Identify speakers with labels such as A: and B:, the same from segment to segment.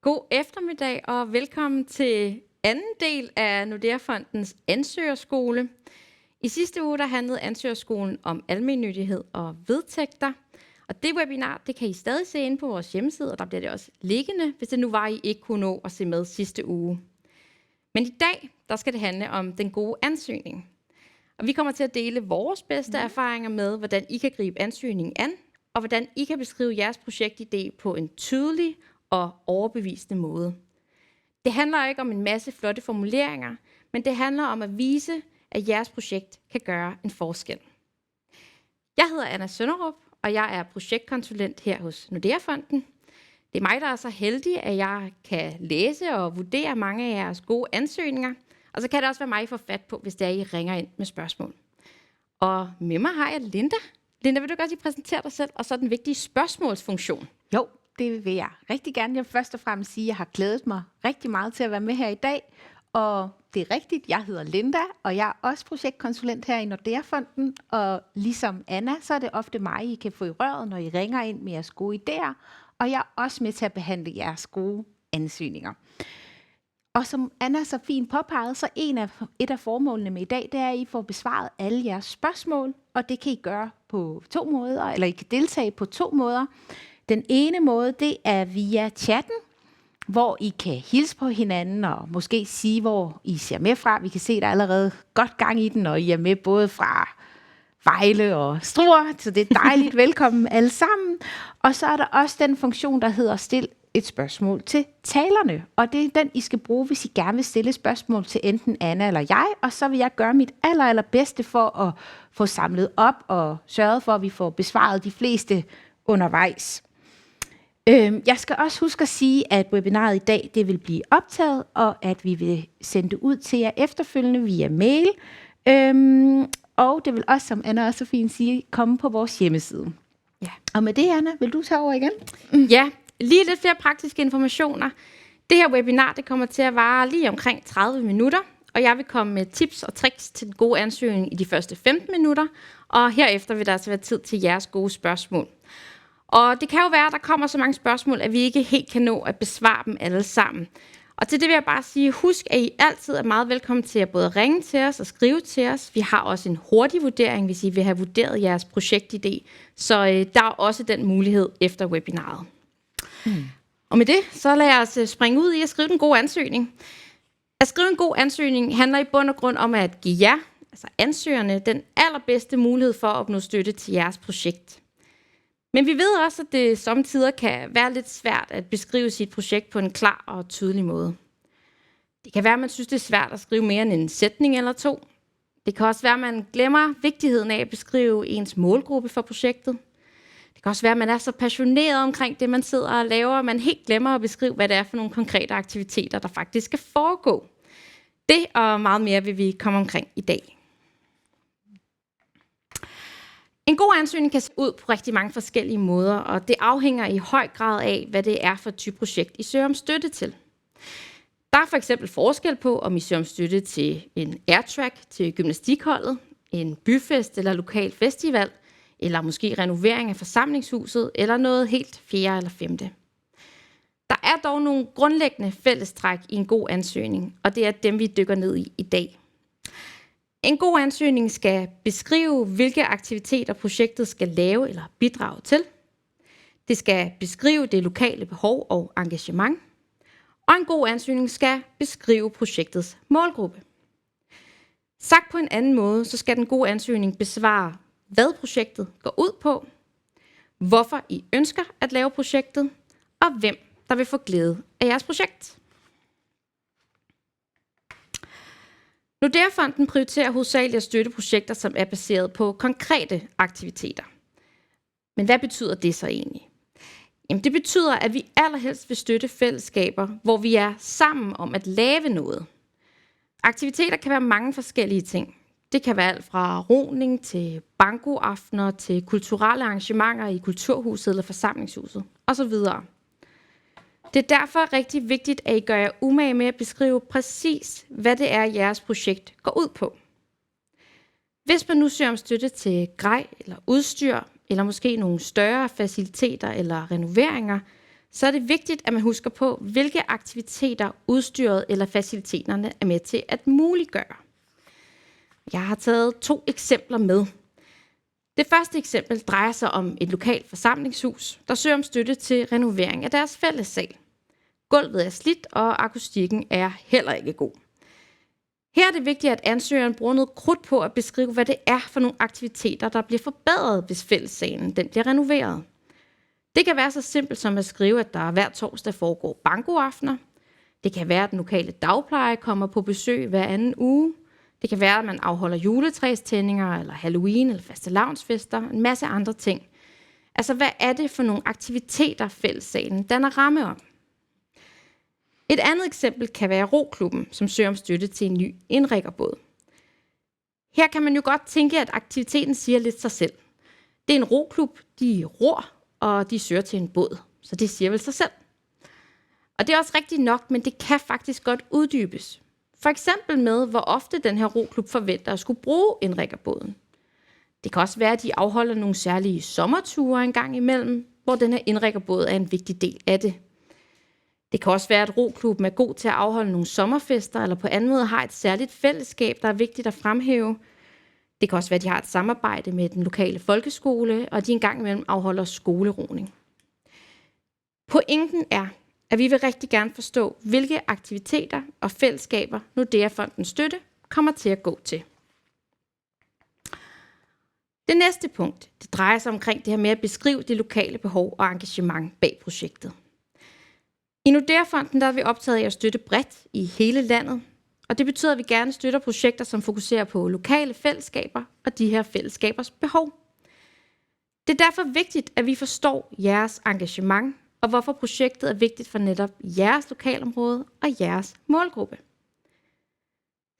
A: God eftermiddag og velkommen til anden del af Nordea Fondens ansøgerskole. I sidste uge der handlede ansøgerskolen om almennyttighed og vedtægter. Og det webinar det kan I stadig se inde på vores hjemmeside, og der bliver det også liggende, hvis det nu var, I ikke kunne nå at se med sidste uge. Men i dag der skal det handle om den gode ansøgning. Og vi kommer til at dele vores bedste erfaringer med, hvordan I kan gribe ansøgningen an, og hvordan I kan beskrive jeres projektidé på en tydelig og overbevisende måde. Det handler ikke om en masse flotte formuleringer, men det handler om at vise, at jeres projekt kan gøre en forskel. Jeg hedder Anna Sønderup, og jeg er projektkonsulent her hos Nordea Fonden. Det er mig, der er så heldig, at jeg kan læse og vurdere mange af jeres gode ansøgninger, og så kan det også være mig, I får fat på, hvis det er, I ringer ind med spørgsmål. Og med mig har jeg Linda. Linda, vil du godt lige præsentere dig selv, og så den vigtige spørgsmålsfunktion?
B: Jo, det vil jeg rigtig gerne. Jeg vil først og fremmest sige, at jeg har glædet mig rigtig meget til at være med her i dag. Og det er rigtigt, jeg hedder Linda, og jeg er også projektkonsulent her i Nordea Fonden. Og ligesom Anna, så er det ofte mig, I kan få i røret, når I ringer ind med jeres gode idéer. Og jeg er også med til at behandle jeres gode ansøgninger. Og som Anna så fint påpegede, så et af formålene med i dag, det er, at I får besvaret alle jeres spørgsmål. Og det kan I gøre på 2 måder, eller I kan deltage på 2 måder. Den ene måde, det er via chatten, hvor I kan hilse på hinanden og måske sige, hvor I ser med fra. Vi kan se, der er allerede godt gang i den, og I er med både fra Vejle og Struer, så det er dejligt. Velkommen alle sammen. Og så er der også den funktion, der hedder stil et spørgsmål til talerne. Og det er den, I skal bruge, hvis I gerne vil stille et spørgsmål til enten Anna eller jeg. Og så vil jeg gøre mit allerbedste for at få samlet op og sørget for, at vi får besvaret de fleste undervejs. Jeg skal også huske at sige, at webinaret i dag det vil blive optaget, og at vi vil sende det ud til jer efterfølgende via mail. Og det vil også, som Anna også så fint siger, komme på vores hjemmeside. Ja. Og med det, Anna, vil du tage over igen?
A: Ja, lige lidt flere praktiske informationer. Det her webinar det kommer til at vare lige omkring 30 minutter, og jeg vil komme med tips og tricks til den gode ansøgning i de første 15 minutter, og herefter vil der altså være tid til jeres gode spørgsmål. Og det kan jo være, at der kommer så mange spørgsmål, at vi ikke helt kan nå at besvare dem alle sammen. Og til det vil jeg bare sige, husk, at I altid er meget velkommen til at både ringe til os og skrive til os. Vi har også en hurtig vurdering, hvis I vil have vurderet jeres projektidé. Så der er også den mulighed efter webinaret. Og med det, så lad os springe ud i at skrive den gode ansøgning. At skrive en god ansøgning handler i bund og grund om at give jer, altså ansøgerne, den allerbedste mulighed for at opnå støtte til jeres projekt. Men vi ved også, at det samtidig kan være lidt svært at beskrive sit projekt på en klar og tydelig måde. Det kan være, at man synes, det er svært at skrive mere end en sætning eller 2. Det kan også være, at man glemmer vigtigheden af at beskrive ens målgruppe for projektet. Det kan også være, at man er så passioneret omkring det, man sidder og laver, at man helt glemmer at beskrive, hvad det er for nogle konkrete aktiviteter, der faktisk skal foregå. Det og meget mere vil vi komme omkring i dag. En god ansøgning kan se ud på rigtig mange forskellige måder, og det afhænger i høj grad af, hvad det er for et type projekt, I søger om støtte til. Der er for eksempel forskel på, om I søger om støtte til en airtrack til gymnastikholdet, en byfest eller lokal festival, eller måske renovering af forsamlingshuset, eller noget helt 4. eller 5. Der er dog nogle grundlæggende fællestræk i en god ansøgning, og det er dem, vi dykker ned i dag. En god ansøgning skal beskrive, hvilke aktiviteter projektet skal lave eller bidrage til. Det skal beskrive det lokale behov og engagement. Og en god ansøgning skal beskrive projektets målgruppe. Sagt på en anden måde, så skal den gode ansøgning besvare, hvad projektet går ud på, hvorfor I ønsker at lave projektet, og hvem der vil få glæde af jeres projekt. Nordea Fonden prioriterer hovedsageligt at støtte projekter, som er baseret på konkrete aktiviteter. Men hvad betyder det så egentlig? Jamen, det betyder, at vi allerhelst vil støtte fællesskaber, hvor vi er sammen om at lave noget. Aktiviteter kan være mange forskellige ting. Det kan være alt fra roning til bankoaftener til kulturelle arrangementer i kulturhuset eller forsamlingshuset osv. Det er derfor rigtig vigtigt, at I gør jer umage med at beskrive præcis, hvad det er, jeres projekt går ud på. Hvis man nu søger om støtte til grej eller udstyr, eller måske nogle større faciliteter eller renoveringer, så er det vigtigt, at man husker på, hvilke aktiviteter udstyret eller faciliteterne er med til at muliggøre. Jeg har taget 2 eksempler med. Det første eksempel drejer sig om et lokalt forsamlingshus, der søger om støtte til renovering af deres fællessal. Gulvet er slidt, og akustikken er heller ikke god. Her er det vigtigt, at ansøgeren bruger noget krudt på at beskrive, hvad det er for nogle aktiviteter, der bliver forbedret, hvis fællessalen den bliver renoveret. Det kan være så simpelt som at skrive, at der hver torsdag foregår bankoaftener. Det kan være, at den lokale dagpleje kommer på besøg hver anden uge. Det kan være, at man afholder juletræstændinger, eller Halloween, eller fastelavnsfester, en masse andre ting. Altså, hvad er det for nogle aktiviteter, fællessalen danner ramme om? Et andet eksempel kan være roklubben, som søger om støtte til en ny indriggerbåd. Her kan man jo godt tænke, at aktiviteten siger lidt sig selv. Det er en roklub, de ror, og de søger til en båd, så det siger vel sig selv. Og det er også rigtigt nok, men det kan faktisk godt uddybes. For eksempel med, hvor ofte den her roklub forventer at skulle bruge indriggerbåden. Det kan også være, at de afholder nogle særlige sommerture en gang imellem, hvor den her indriggerbåd er en vigtig del af det. Det kan også være, at roklubben er god til at afholde nogle sommerfester, eller på anden måde har et særligt fællesskab, der er vigtigt at fremhæve. Det kan også være, at de har et samarbejde med den lokale folkeskole, og de en gang imellem afholder skoleroning. Pointen er, at vi vil rigtig gerne forstå, hvilke aktiviteter og fællesskaber Nordea-fondens støtte kommer til at gå til. Det næste punkt, det drejer sig omkring det her med at beskrive det lokale behov og engagement bag projektet. I Nordea-fonden der er vi optaget af at støtte bredt i hele landet, og det betyder, at vi gerne støtter projekter, som fokuserer på lokale fællesskaber og de her fællesskabers behov. Det er derfor vigtigt, at vi forstår jeres engagement, og hvorfor projektet er vigtigt for netop jeres lokalområde og jeres målgruppe.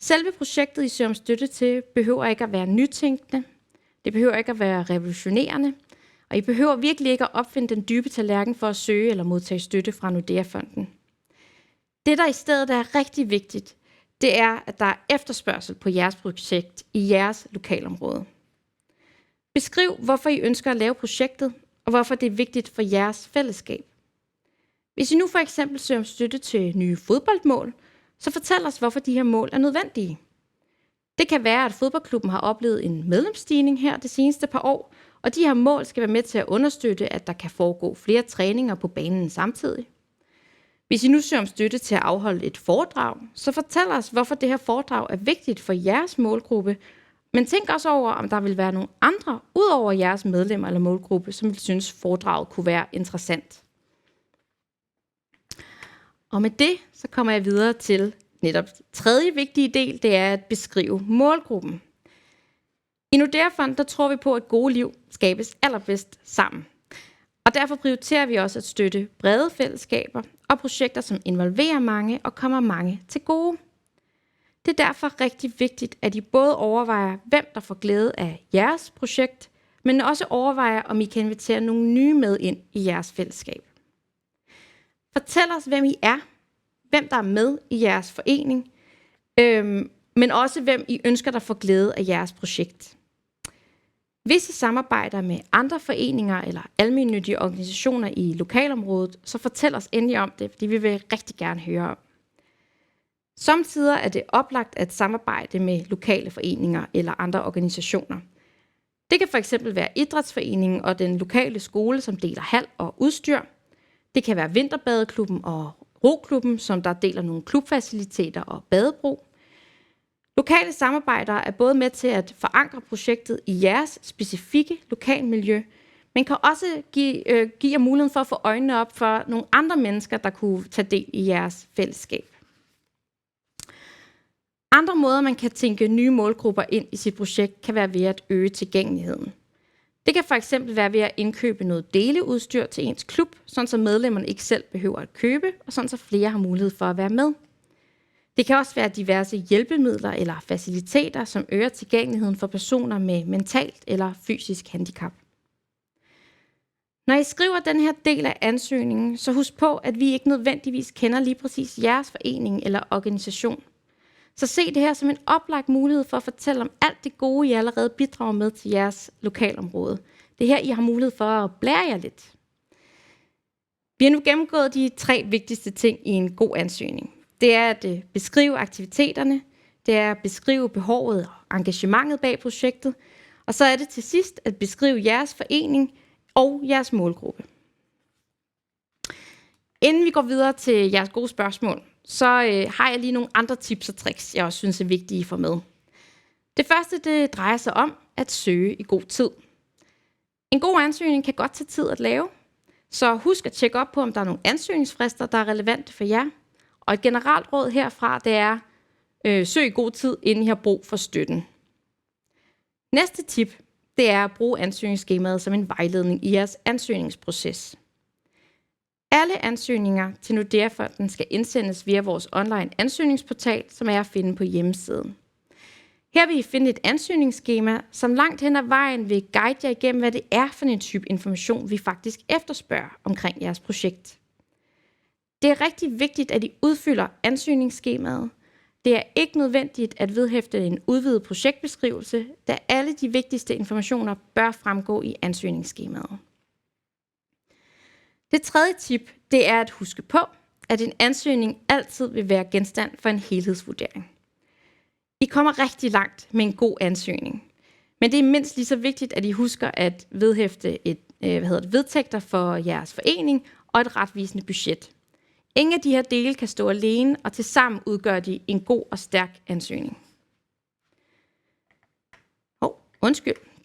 A: Selve projektet, I søger om støtte til, behøver ikke at være nytænkende. Det behøver ikke at være revolutionerende. Og I behøver virkelig ikke at opfinde den dybe tallerken for at søge eller modtage støtte fra Nordea-fonden. Det, der i stedet er rigtig vigtigt, det er, at der er efterspørgsel på jeres projekt i jeres lokalområde. Beskriv, hvorfor I ønsker at lave projektet, og hvorfor det er vigtigt for jeres fællesskab. Hvis I nu for eksempel søger om støtte til nye fodboldmål, så fortæl os, hvorfor de her mål er nødvendige. Det kan være, at fodboldklubben har oplevet en medlemsstigning her det seneste par år, og de her mål skal være med til at understøtte, at der kan foregå flere træninger på banen samtidig. Hvis I nu søger om støtte til at afholde et foredrag, så fortæl os, hvorfor det her foredrag er vigtigt for jeres målgruppe, men tænk også over, om der vil være nogle andre, ud over jeres medlemmer eller målgruppe, som vil synes, foredraget kunne være interessant. Og med det, så kommer jeg videre til netop tredje vigtige del, det er at beskrive målgruppen. I Nordea-fonden, der tror vi på, at gode liv skabes allerbedst sammen. Og derfor prioriterer vi også at støtte brede fællesskaber og projekter, som involverer mange og kommer mange til gode. Det er derfor rigtig vigtigt, at I både overvejer, hvem der får glæde af jeres projekt, men også overvejer, om I kan invitere nogle nye med ind i jeres fællesskab. Fortæl os, hvem I er, hvem der er med i jeres forening, men også hvem I ønsker, der får glæde af jeres projekt. Hvis I samarbejder med andre foreninger eller almennyttige organisationer i lokalområdet, så fortæl os endelig om det, fordi vi vil rigtig gerne høre om. Samtidig er det oplagt at samarbejde med lokale foreninger eller andre organisationer. Det kan fx være idrætsforeningen og den lokale skole, som deler hal og udstyr. Det kan være vinterbadeklubben og roklubben, som der deler nogle klubfaciliteter og badebro. Lokale samarbejder er både med til at forankre projektet i jeres specifikke lokalmiljø, men kan også give jer muligheden for at få øjnene op for nogle andre mennesker, der kunne tage del i jeres fællesskab. Andre måder, man kan tænke nye målgrupper ind i sit projekt, kan være ved at øge tilgængeligheden. Det kan fx være ved at indkøbe noget deleudstyr til ens klub, sådan så medlemmerne ikke selv behøver at købe, og sådan så flere har mulighed for at være med. Det kan også være diverse hjælpemidler eller faciliteter, som øger tilgængeligheden for personer med mentalt eller fysisk handicap. Når I skriver den her del af ansøgningen, så husk på, at vi ikke nødvendigvis kender lige præcis jeres forening eller organisation. Så se det her som en oplagt mulighed for at fortælle om alt det gode, I allerede bidrager med til jeres lokalområde. Det er her, I har mulighed for at blære jer lidt. Vi har nu gennemgået de 3 vigtigste ting i en god ansøgning. Det er at beskrive aktiviteterne, det er at beskrive behovet og engagementet bag projektet, og så er det til sidst at beskrive jeres forening og jeres målgruppe. Inden vi går videre til jeres gode spørgsmål, så har jeg lige nogle andre tips og tricks, jeg også synes er vigtige for med. Det første, det drejer sig om at søge i god tid. En god ansøgning kan godt tage tid at lave, så husk at tjekke op på, om der er nogle ansøgningsfrister, der er relevante for jer. Og et generelt råd herfra, det er søg i god tid, inden I har brug for støtten. Næste tip, det er at bruge ansøgningsskemaet som en vejledning i jeres ansøgningsproces. Alle ansøgninger til Nordea-fonden skal indsendes via vores online ansøgningsportal, som er at finde på hjemmesiden. Her vil I finde et ansøgningsskema, som langt hen ad vejen vil guide jer igennem, hvad det er for en type information, vi faktisk efterspørger omkring jeres projekt. Det er rigtig vigtigt, at I udfylder ansøgningsskemaet. Det er ikke nødvendigt at vedhæfte en udvidet projektbeskrivelse, da alle de vigtigste informationer bør fremgå i ansøgningsskemaet. Det tredje tip, det er at huske på, at en ansøgning altid vil være genstand for en helhedsvurdering. I kommer rigtig langt med en god ansøgning, men det er mindst lige så vigtigt, at I husker at vedhæfte vedtægter for jeres forening og et retvisende budget. Ingen af de her dele kan stå alene, og tilsammen udgør de en god og stærk ansøgning.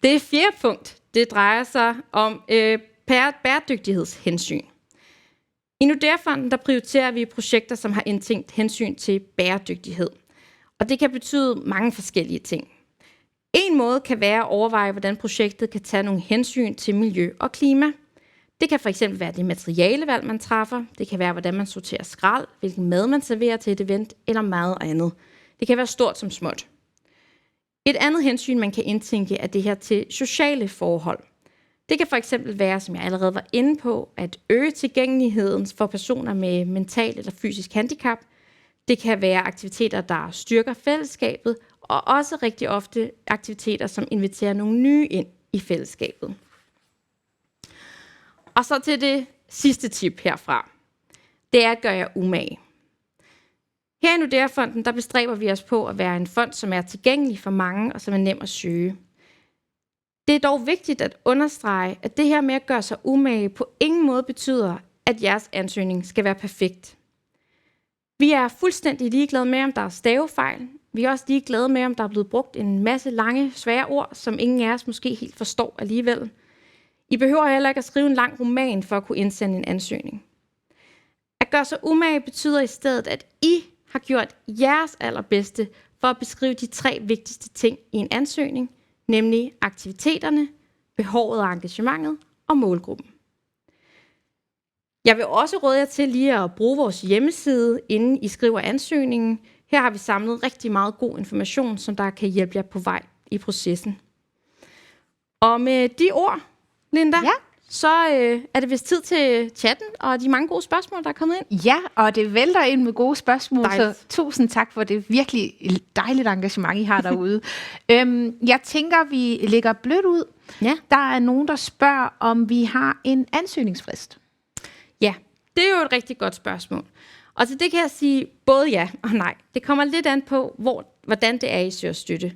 A: Det 4. punkt, det drejer sig om bæredygtighedshensyn. I Nordea-fonden, der prioriterer vi projekter, som har indtænkt hensyn til bæredygtighed. Og det kan betyde mange forskellige ting. En måde kan være at overveje, hvordan projektet kan tage nogle hensyn til miljø og klima. Det kan fx være det materialevalg, man træffer. Det kan være, hvordan man sorterer skrald, hvilken mad man serverer til et event, eller meget andet. Det kan være stort som småt. Et andet hensyn, man kan indtænke, er det her til sociale forhold. Det kan fx være, som jeg allerede var inde på, at øge tilgængeligheden for personer med mental eller fysisk handicap. Det kan være aktiviteter, der styrker fællesskabet, og også rigtig ofte aktiviteter, som inviterer nogle nye ind i fællesskabet. Og så til det sidste tip herfra. Det er at gøre jer umage. Her i Nordea-fonden, der bestræber vi os på at være en fond, som er tilgængelig for mange og som er nem at søge. Det er dog vigtigt at understrege, at det her med at gøre sig umage på ingen måde betyder, at jeres ansøgning skal være perfekt. Vi er fuldstændig ligeglade med, om der er stavefejl. Vi er også ligeglade med, om der er blevet brugt en masse lange, svære ord, som ingen af os måske helt forstår alligevel. I behøver heller ikke at skrive en lang roman for at kunne indsende en ansøgning. At gøre sig umage betyder i stedet, at I har gjort jeres allerbedste for at beskrive de 3 vigtigste ting i en ansøgning, nemlig aktiviteterne, behovet og engagementet og målgruppen. Jeg vil også råde jer til lige at bruge vores hjemmeside, inden I skriver ansøgningen. Her har vi samlet rigtig meget god information, som der kan hjælpe jer på vej i processen. Og med de ord, Linda, så er det vist tid til chatten og de mange gode spørgsmål, der er kommet ind.
B: Ja, og det vælter ind med gode spørgsmål,
A: Dejligt.
B: så tusind tak for det virkelig dejligt engagement, I har derude. Jeg tænker, vi lægger blødt ud.
A: Ja.
B: Der er nogen, der spørger, om vi har en ansøgningsfrist.
A: Ja, det er jo et rigtig godt spørgsmål. Og til det kan jeg sige både ja og nej. Det kommer lidt an på, hvordan det er, I søger støtte.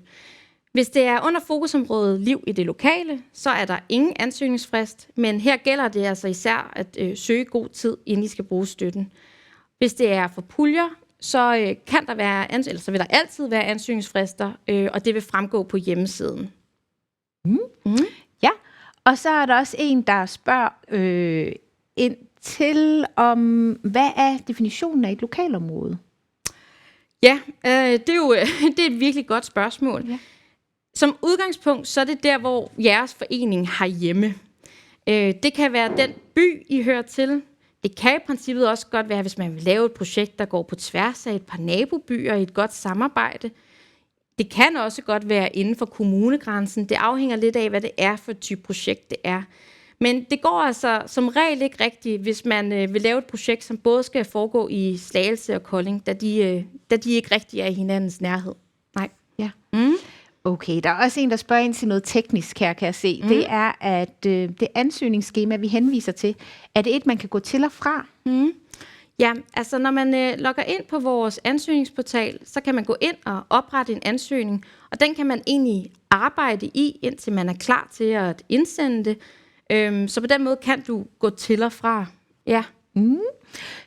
A: Hvis det er under fokusområdet liv i det lokale, så er der ingen ansøgningsfrist, men her gælder det altså især at søge god tid, inden I skal bruge støtten. Hvis det er for puljer, så så vil der altid være ansøgningsfrister, og det vil fremgå på hjemmesiden.
B: Ja, og så er der også en, der spørger ind til, hvad er definitionen af et lokalområde?
A: Ja, det er et virkelig godt spørgsmål.
B: Ja.
A: Som udgangspunkt, så er det der, hvor jeres forening har hjemme. Det kan være den by, I hører til. Det kan i princippet også godt være, hvis man vil lave et projekt, der går på tværs af et par nabobyer i et godt samarbejde. Det kan også godt være inden for kommunegrænsen. Det afhænger lidt af, hvad det er for et type projekt, det er. Men det går altså som regel ikke rigtigt, hvis man vil lave et projekt, som både skal foregå i Slagelse og Kolding, da de ikke rigtig er i hinandens nærhed. Nej.
B: Ja. Okay, der er også en, der spørger ind til noget teknisk her, kan jeg se. Det er, at det ansøgningsskema, vi henviser til, er det et, man kan gå til og fra?
A: Ja, altså når man logger ind på vores ansøgningsportal, så kan man gå ind og oprette en ansøgning, og den kan man egentlig arbejde i, indtil man er klar til at indsende det. Så på den måde kan du gå til og fra. Ja.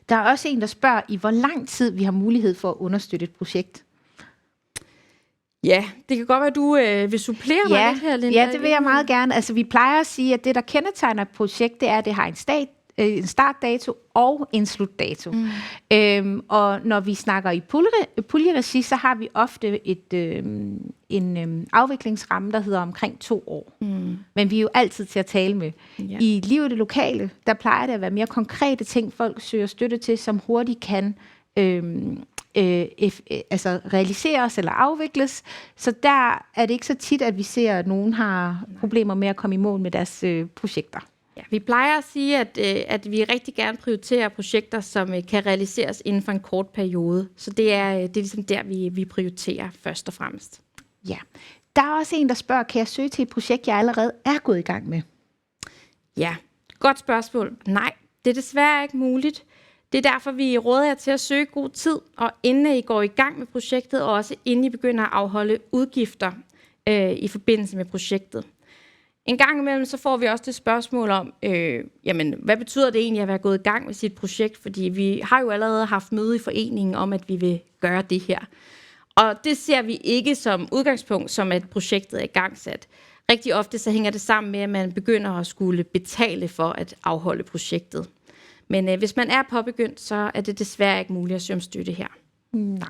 B: Der er også en, der spørger, i hvor lang tid vi har mulighed for at understøtte et projekt.
A: Ja, det kan godt være, at du vil supplere mig lidt her, Linda.
B: Ja, det vil jeg meget gerne. Altså, vi plejer at sige, at det, der kendetegner et projekt, det er, at det har en startdato og en slutdato. Og når vi snakker i puljeregi, så har vi ofte en afviklingsramme, der hedder omkring 2 år. Men vi er jo altid til at tale med.
A: Ja.
B: I livet det lokale, der plejer det at være mere konkrete ting, folk søger støtte til, som hurtigt kan realiseres eller afvikles. Så der er det ikke så tit, at vi ser, at nogen har problemer med at komme i mål med deres projekter.
A: Ja, vi plejer at sige, at vi rigtig gerne prioriterer projekter, som kan realiseres inden for en kort periode. Så det er ligesom der, vi prioriterer først og fremmest.
B: Ja. Der er også en, der spørger, kan jeg søge til et projekt, jeg allerede er gået i gang med?
A: Ja, godt spørgsmål. Nej, det er desværre ikke muligt. Det er derfor, vi råder jer til at søge god tid, og inden I går i gang med projektet, og også inden I begynder at afholde udgifter i forbindelse med projektet. En gang imellem, så får vi også det spørgsmål om, hvad betyder det egentlig at være gået i gang med sit projekt? Fordi vi har jo allerede haft møde i foreningen om, at vi vil gøre det her. Og det ser vi ikke som udgangspunkt, som at projektet er igangsat. Rigtig ofte så hænger det sammen med, at man begynder at skulle betale for at afholde projektet. Men hvis man er påbegyndt, så er det desværre ikke muligt at søge om støtte her.
B: Nej.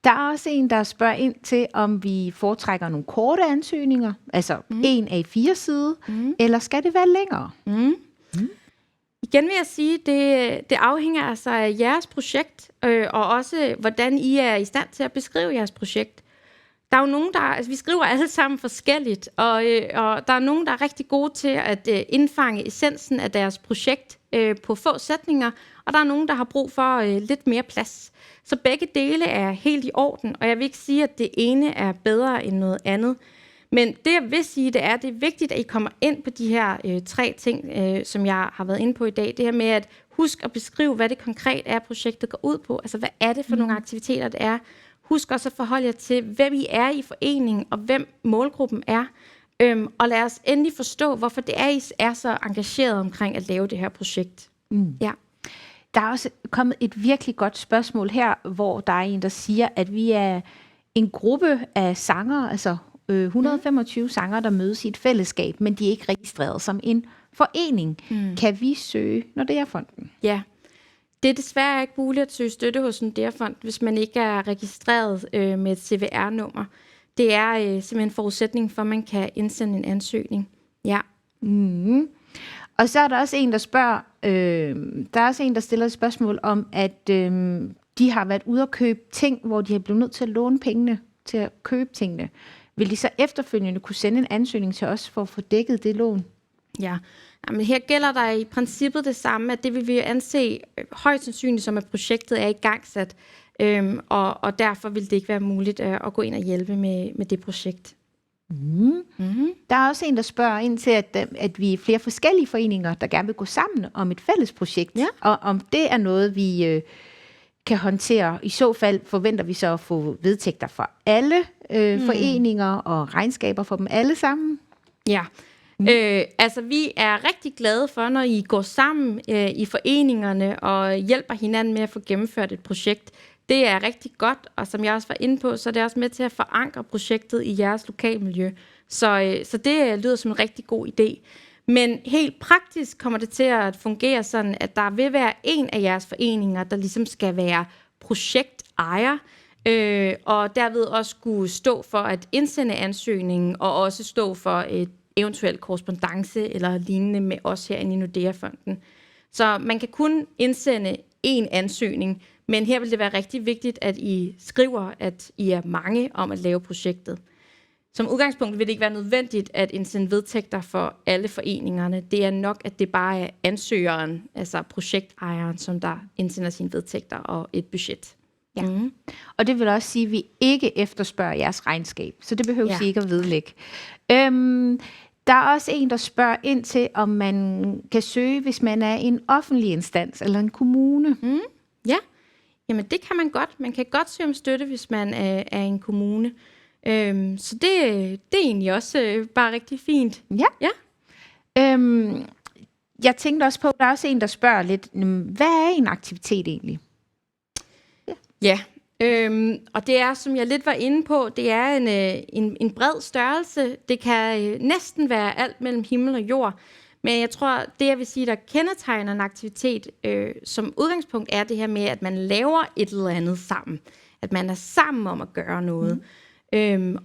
B: Der er også en, der spørger ind til, om vi foretrækker nogle korte ansøgninger, altså en A4-side, eller skal det være længere?
A: Igen vil jeg sige, det afhænger altså af jeres projekt, og også hvordan I er i stand til at beskrive jeres projekt. Der er jo nogen, vi skriver alle sammen forskelligt, og der er nogen, der er rigtig gode til at indfange essensen af deres projekt på få sætninger, og der er nogen, der har brug for lidt mere plads. Så begge dele er helt i orden, og jeg vil ikke sige, at det ene er bedre end noget andet. Men det, jeg vil sige, det er vigtigt, at I kommer ind på de her 3 ting, som jeg har været inde på i dag. Det her med at huske at beskrive, hvad det konkret er, projektet går ud på. Altså, hvad er det for nogle aktiviteter, det er? Husk også at forholde jer til, hvem I er i foreningen, og hvem målgruppen er. Og lad os endelig forstå, hvorfor det er, I er så engageret omkring at lave det her projekt. Ja.
B: Der er også kommet et virkelig godt spørgsmål her, hvor der er en, der siger, at vi er en gruppe af sangere, altså 125 sangere, der mødes i et fællesskab, men de er ikke registreret som en forening. Kan vi søge Nordea-fonden?
A: Ja. Det er desværre ikke muligt at søge støtte hos en Nordea-fond, hvis man ikke er registreret med et CVR-nummer. Det er simpelthen en forudsætning for, at man kan indsende en ansøgning. Ja.
B: Og så er der også en, der spørger, der er også en, der stiller et spørgsmål om, at de har været ude at købe ting, hvor de har blevet nødt til at låne pengene til at købe tingene. Vil de så efterfølgende kunne sende en ansøgning til os for at få dækket det lån?
A: Ja, men her gælder der i princippet det samme, at det vil vi anse højst sandsynligt som, at projektet er igangsat, og derfor vil det ikke være muligt at gå ind og hjælpe med det projekt.
B: Der er også en, der spørger ind til, at vi er flere forskellige foreninger, der gerne vil gå sammen om et fælles projekt, og om det er noget, vi kan håndtere. I så fald forventer vi så at få vedtægter for alle foreninger og regnskaber for dem alle sammen.
A: Ja, altså vi er rigtig glade for, når I går sammen i foreningerne og hjælper hinanden med at få gennemført et projekt. Det er rigtig godt, og som jeg også var inde på, så er det også med til at forankre projektet i jeres lokalmiljø. Så det lyder som en rigtig god idé. Men helt praktisk kommer det til at fungere sådan, at der vil være en af jeres foreninger, der ligesom skal være projektejer, og derved også skulle stå for at indsende ansøgningen, og også stå for et eventuelt korrespondance eller lignende med os herinde i Nordea-fonden. Så man kan kun indsende en ansøgning, men her vil det være rigtig vigtigt, at I skriver, at I er mange om at lave projektet. Som udgangspunkt vil det ikke være nødvendigt at indsende vedtægter for alle foreningerne. Det er nok, at det bare er ansøgeren, altså projektejeren, som der indsender sine vedtægter og et budget.
B: Ja. Og det vil også sige, at vi ikke efterspørger jeres regnskab, så det behøver I ikke at vedlægge. Der er også en, der spørger ind til, om man kan søge, hvis man er en offentlig instans eller en kommune.
A: Ja, jamen det kan man godt. Man kan godt søge om støtte, hvis man er en kommune. Så det er egentlig også bare rigtig fint.
B: Ja. Jeg tænkte også på, der er også en, der spørger lidt, hvad er en aktivitet egentlig?
A: Ja, og det er, som jeg lidt var inde på, det er en bred størrelse. Det kan næsten være alt mellem himmel og jord. Men jeg tror, det jeg vil sige, der kendetegner en aktivitet som udgangspunkt, er det her med, at man laver et eller andet sammen. At man er sammen om at gøre noget.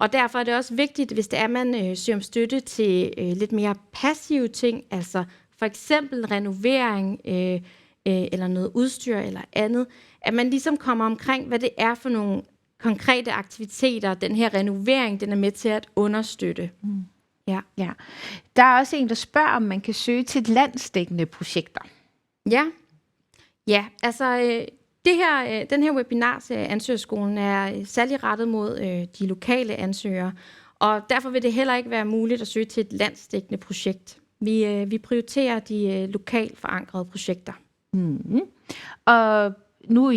A: Og derfor er det også vigtigt, hvis det er, man søger om støtte til lidt mere passive ting, altså for eksempel renovering eller noget udstyr eller andet, at man ligesom kommer omkring, hvad det er for nogle konkrete aktiviteter, den her renovering, den er med til at understøtte.
B: Ja. Der er også en, der spørger, om man kan søge til landsdækkende projekter.
A: Ja, altså den her webinarserie Ansøgerskolen er særlig rettet mod de lokale ansøgere, og derfor vil det heller ikke være muligt at søge til et landsdækkende projekt. Vi prioriterer de lokalt forankrede projekter.
B: Og nu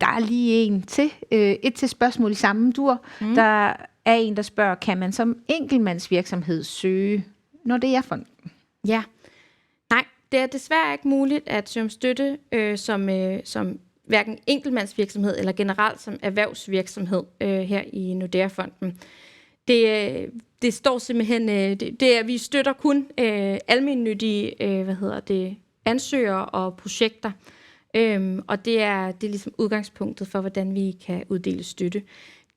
B: der er lige et til spørgsmål i samme dur. Der er en, der spørger, kan man som enkeltmandsvirksomhed søge, når det er fonden?
A: Ja. Nej, det er desværre ikke muligt at søge om støtte som hverken enkeltmandsvirksomhed eller generelt som erhvervsvirksomhed her i Nordea-fonden. Det står simpelthen, vi støtter kun almennyttige ansøgere og projekter. Og det er ligesom udgangspunktet for, hvordan vi kan uddele støtte.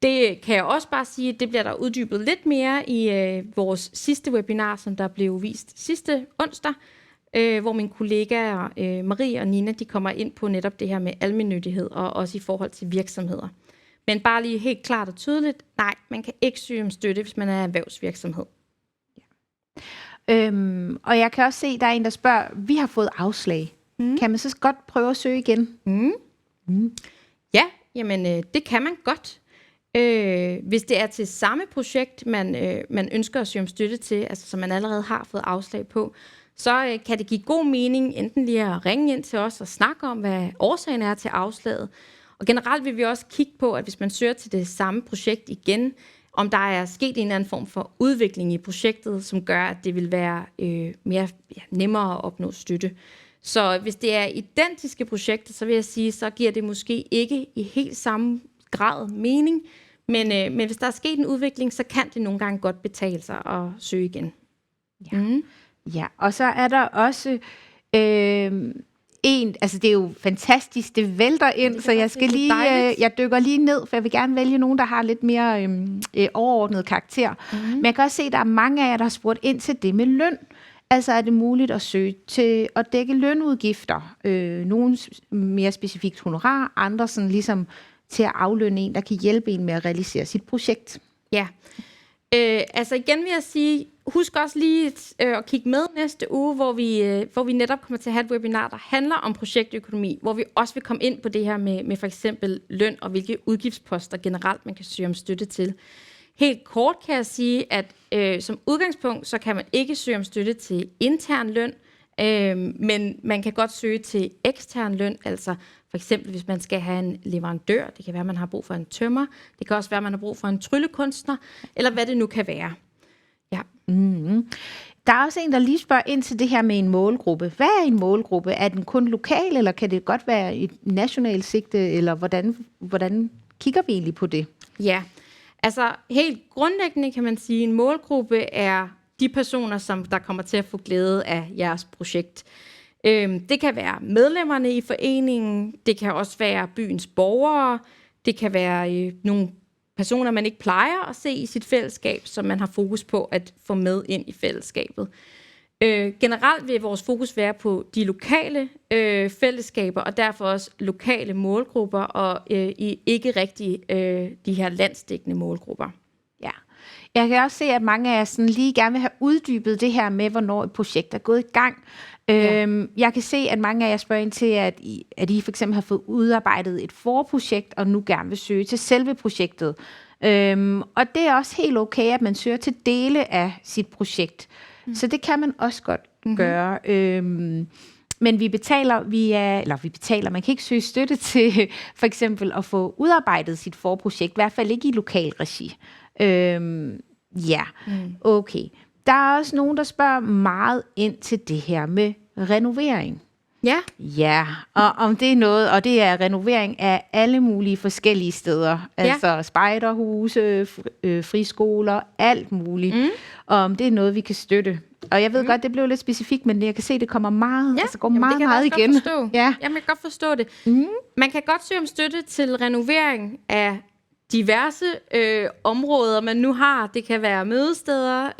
A: Det kan jeg også bare sige, det bliver der uddybet lidt mere i vores sidste webinar, som der blev vist sidste onsdag, hvor mine kollegaer Marie og Nina, de kommer ind på netop det her med almennyttighed og også i forhold til virksomheder. Men bare lige helt klart og tydeligt, nej, man kan ikke søge om støtte, hvis man er erhvervsvirksomhed.
B: Og jeg kan også se, der er en, der spørger, vi har fået afslag. Kan man så godt prøve at søge igen?
A: Ja, jamen det kan man godt. Hvis det er til samme projekt, man ønsker at søge om støtte til, altså som man allerede har fået afslag på, så kan det give god mening enten lige at ringe ind til os og snakke om, hvad årsagen er til afslaget. Og generelt vil vi også kigge på, at hvis man søger til det samme projekt igen, om der er sket en eller anden form for udvikling i projektet, som gør, at det vil være nemmere at opnå støtte. Så hvis det er identiske projekter, så vil jeg sige, så giver det måske ikke i helt samme grad mening. Men hvis der er sket en udvikling, så kan det nogle gange godt betale sig at søge igen.
B: Ja, og så er der også altså det er jo fantastisk, det vælter ind, så jeg skal jeg dykker lige ned, for jeg vil gerne vælge nogen, der har lidt mere overordnet karakter. Men jeg kan også se, at der er mange af jer, der har spurgt ind til det med løn. Altså er det muligt at søge til at dække lønudgifter. Nogle mere specifikt honorar, andre sådan ligesom til at aflønne en, der kan hjælpe en med at realisere sit projekt.
A: Ja, altså igen vil jeg sige, husk også lige at kigge med næste uge, hvor vi netop kommer til at have et webinar, der handler om projektøkonomi, hvor vi også vil komme ind på det her med for eksempel løn og hvilke udgiftsposter generelt man kan søge om støtte til. Helt kort kan jeg sige, at som udgangspunkt, så kan man ikke søge om støtte til intern løn, men man kan godt søge til ekstern løn, altså for eksempel hvis man skal have en leverandør, det kan være, at man har brug for en tømrer, det kan også være, at man har brug for en tryllekunstner, eller hvad det nu kan være. Ja.
B: Der er også en, der lige spørger ind til det her med en målgruppe. Hvad er en målgruppe? Er den kun lokal, eller kan det godt være et nationalt sigte, eller hvordan kigger vi egentlig på det?
A: Ja, altså helt grundlæggende kan man sige, at en målgruppe er de personer, som der kommer til at få glæde af jeres projekt. Det kan være medlemmerne i foreningen, det kan også være byens borgere, det kan være nogle personer, man ikke plejer at se i sit fællesskab, som man har fokus på at få med ind i fællesskabet. Generelt vil vores fokus være på de lokale fællesskaber, og derfor også lokale målgrupper, og ikke rigtig de her landsdækkende målgrupper.
B: Ja, Jeg kan også se, at mange af jer sådan lige gerne vil have uddybet det her med, hvornår et projekt er gået i gang. Jeg kan se, at mange af jer spørger ind til, at I for eksempel har fået udarbejdet et forprojekt, og nu gerne vil søge til selve projektet. Og det er også helt okay, at man søger til dele af sit projekt. Så det kan man også godt gøre. Men man kan ikke søge støtte til for eksempel at få udarbejdet sit forprojekt, i hvert fald ikke i lokal regi. Okay. Der er også nogen, der spørger meget ind til det her med renovering.
A: Ja.
B: Ja, og om det er noget, og det er renovering af alle mulige forskellige steder. Altså spejderhuse, friskoler, alt muligt. Og om det er noget, vi kan støtte. Og jeg ved godt, det blev lidt specifikt, men jeg kan se, det kommer meget, går meget igen.
A: Ja. Jamen, jeg kan godt forstå det. Man kan godt søge om støtte til renovering af diverse områder, man nu har. Det kan være mødesteder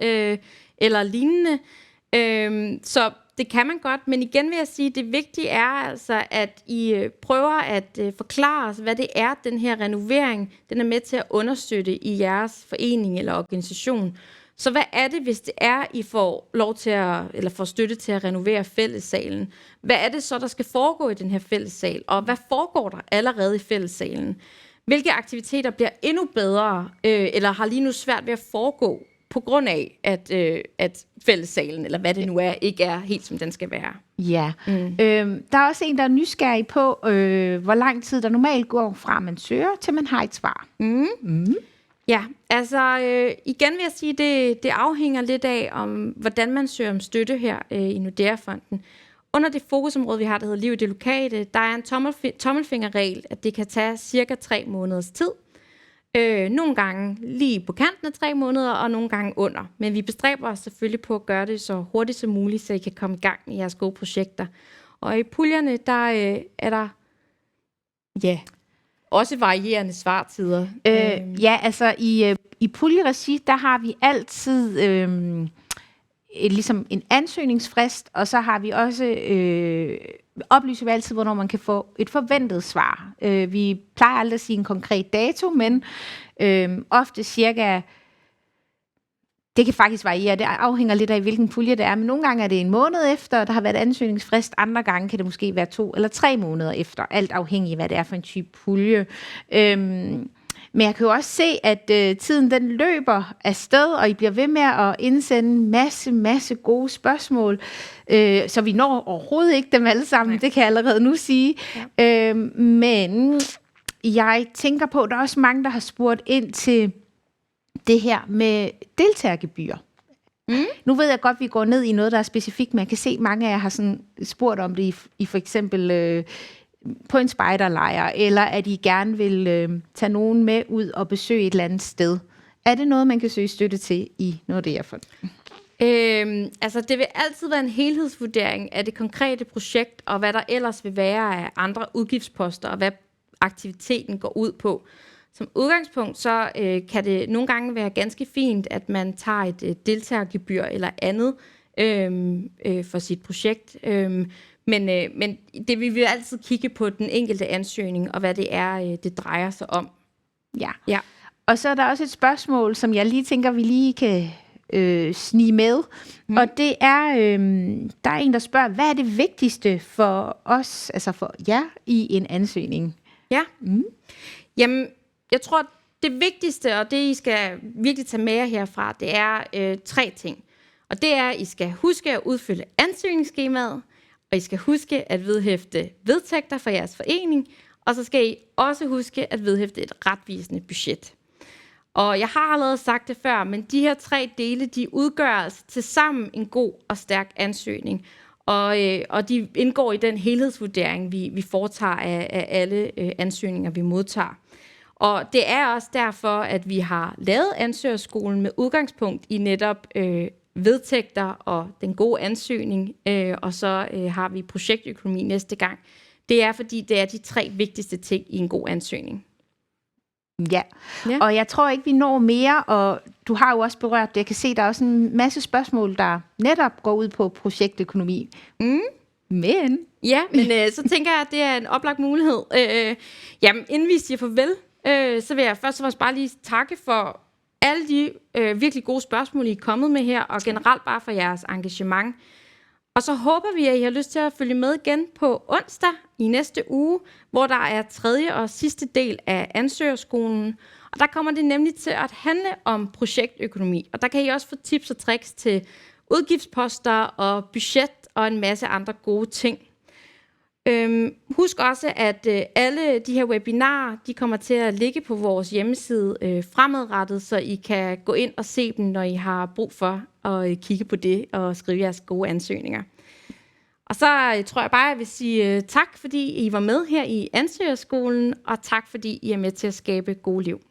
A: eller lignende. Så det kan man godt, men igen vil jeg sige, at det vigtige er altså, at I prøver at forklare os, hvad det er, den her renovering, den er med til at understøtte i jeres forening eller organisation. Så hvad er det, hvis det er, I får lov til eller får støtte til at renovere fællessalen? Hvad er det så, der skal foregå i den her fællessal? Og hvad foregår der allerede i fællessalen? Hvilke aktiviteter bliver endnu bedre, eller har lige nu svært ved at foregå, på grund af, at fællessalen, eller hvad det nu er, ikke er helt, som den skal være? Ja.
B: Der er også en, der er nysgerrig på, hvor lang tid der normalt går fra, man søger, til man har et svar.
A: Ja, altså igen vil jeg sige, det afhænger lidt af, hvordan man søger om støtte her i Nordea-fonden. Under det fokusområde, vi har, der hedder Liv i det lokale, der er en tommelfingerregel, at det kan tage cirka 3 måneders tid. Nogle gange lige på kanten af 3 måneder, og nogle gange under. Men vi bestræber os selvfølgelig på at gøre det så hurtigt som muligt, så I kan komme i gang med jeres gode projekter. Og i puljerne, der er der også varierende svartider.
B: Altså i puljeregi, der har vi altid ligesom en ansøgningsfrist, og så har vi også oplyser vi altid, hvornår man kan få et forventet svar. Vi plejer aldrig at sige en konkret dato, men ofte cirka, det kan faktisk variere, det afhænger lidt af, hvilken pulje det er, men nogle gange er det en måned efter, der har været ansøgningsfrist, andre gange kan det måske være 2 eller 3 måneder efter, alt afhængig af, hvad det er for en type pulje. Men jeg kan jo også se, at tiden den løber afsted, og I bliver ved med at indsende masse gode spørgsmål, så vi når overhovedet ikke dem alle sammen, det kan jeg allerede nu sige. Ja. Men jeg tænker på, at der er også mange, der har spurgt ind til det her med deltagergebyr. Nu ved jeg godt, at vi går ned i noget, der er specifikt, men jeg kan se, at mange af jer har sådan spurgt om det i for eksempel på en spejderlejr, eller at I gerne vil tage nogen med ud og besøge et eller andet sted. Er det noget, man kan søge støtte til i Nordea-fonden?
A: Altså det vil altid være en helhedsvurdering af det konkrete projekt, og hvad der ellers vil være af andre udgiftsposter, og hvad aktiviteten går ud på. Som udgangspunkt, så kan det nogle gange være ganske fint, at man tager et deltagergebyr eller andet for sit projekt. Men det vil vi altid kigge på den enkelte ansøgning, og hvad det er, det drejer sig om.
B: Ja. Og så er der også et spørgsmål, som jeg lige tænker, vi lige kan snige med. Og det er, der er en, der spørger, hvad er det vigtigste for os, altså for jer, i en ansøgning?
A: Ja. Jamen, jeg tror, det vigtigste, og det I skal virkelig tage med jer herfra, det er 3 ting. Og det er, at I skal huske at udfylde ansøgningsskemaet, og I skal huske at vedhæfte vedtægter for jeres forening, og så skal I også huske at vedhæfte et retvisende budget. Og jeg har allerede sagt det før, men de her 3 dele, de udgør altså tilsammen en god og stærk ansøgning. Og de indgår i den helhedsvurdering, vi foretager af alle ansøgninger, vi modtager. Og det er også derfor, at vi har lavet ansøgerskolen med udgangspunkt i netop vedtægter og den gode ansøgning, og så har vi projektøkonomi næste gang. Det er, fordi det er de 3 vigtigste ting i en god ansøgning.
B: Ja, og jeg tror ikke, vi når mere, og du har jo også berørt det. Jeg kan se, der er også en masse spørgsmål, der netop går ud på projektøkonomi. Men
A: så tænker jeg, at det er en oplagt mulighed. Jamen, inden vi siger farvel, så vil jeg først og fremmest bare lige takke for alle de virkelig gode spørgsmål, I er kommet med her, og generelt bare for jeres engagement. Og så håber vi, at I har lyst til at følge med igen på onsdag i næste uge, hvor der er tredje og sidste del af ansøgerskolen. Og der kommer det nemlig til at handle om projektøkonomi. Og der kan I også få tips og tricks til udgiftsposter og budget og en masse andre gode ting. Husk også, at alle de her webinarer, de kommer til at ligge på vores hjemmeside fremadrettet, så I kan gå ind og se dem, når I har brug for at kigge på det og skrive jeres gode ansøgninger. Og så tror jeg bare, at jeg vil sige tak, fordi I var med her i ansøgerskolen, og tak, fordi I er med til at skabe gode liv.